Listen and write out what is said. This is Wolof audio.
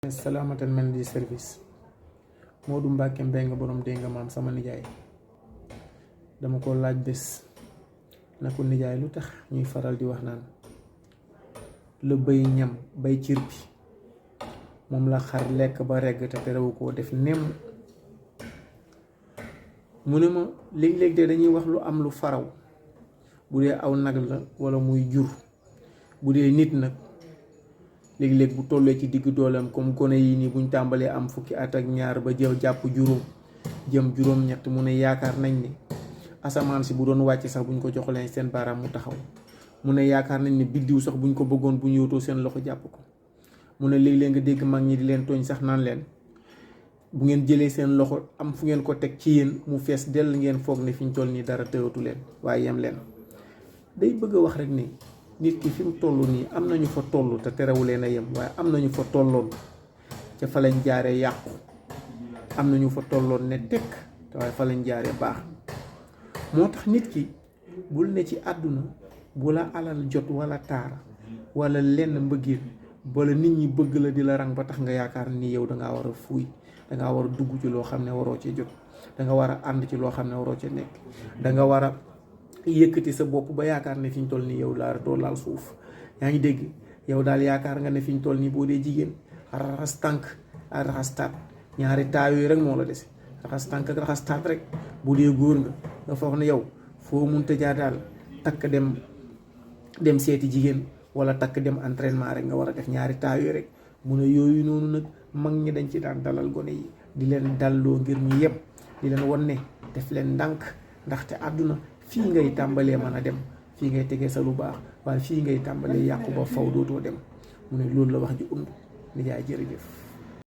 Salamatan man di service Modou Mbacke Mbengue borom dégg nga maam sama nijaay dama ko laaj bés na ko nijaay lu tax ñuy faral di wax naan le bëy ñam bay cir bi moom la xar lekk ba regg te terewu koo def nemm mu ne ma léeg-léeg de dañuy wax lu am lu faraw bu dee aw nag la wala muy jur bu dee nit nag léeg-léeg bu tollee ci digg dooleem comme gone yi nii buñ tàmbalee am fukki at ak ñaar ba jàpp jëm juróom-ñett mu ne yaakaar nañ ni asamaan si bu doon wàcc sax buñ ko joxlee seen baaraam mu taxaw mu ne yaakaar nañ ni biddiw sax buñ ko bëggoon bu ñu yóotoo seen loxo jàpp ko mu ne léeg-léeg nga dégg mag ñi di leen tooñ sax naan leen bu ngeen jëlee seen loxo am fu ngeen ko teg ci yéen mu fees dell ngeen foog ne fi ñu toll nii dara tëwatu leen waaye yem leen day bëgg a wax rek ni nit ki fi mu toll nii am nañu fa toll te terewu leen a yem waaye am nañu fa tolloon ca fa lañ jaaree yàqu am nañu fa tolloon ne tekk te waaye fa lañ jaaree baax moo tax nit ki bul ne ci àdduna bu la alal jot wala taar wala lenn mbëggeel wala nit ñi bëgg la di la rang ba tax nga yaakaar ni yow dangaa war a fuuy dangaa war a dugg ci loo xam ne waroo cee jot danga war a ànd ci loo xam ne waroo cee nekk danga war a yëkkati sa bopp ba yaakaar ne fi ñu toll nii yow doo laal suuf yaa ngi dégg yow daal yaakaar nga ne fi ñu toll nii boo dee jigéen raxas tànk ak raxas taat ñaari taa yooyu rek moo la dese raxas tànk ak raxas taat rek bu dee góor nga foog ne yow foo munta jaar daal takk dem seeti jigéen wala takk dem entraînement rek nga war a def ñaari taa yooyu rek mu ne yooyu noonu nag mag ñi dañ ci daan dalal gone yi di leen dalloo ngir ñu yem di leen won ne def leen ndànk ndaxte àdduna fii ngay tàmbalee mën a dem fii ngay tegee sa lu baax waaye fii ngay tàmbalee yàqu ba faw dootoo dem mu ne loolu la wax ji nijaay jërëjëf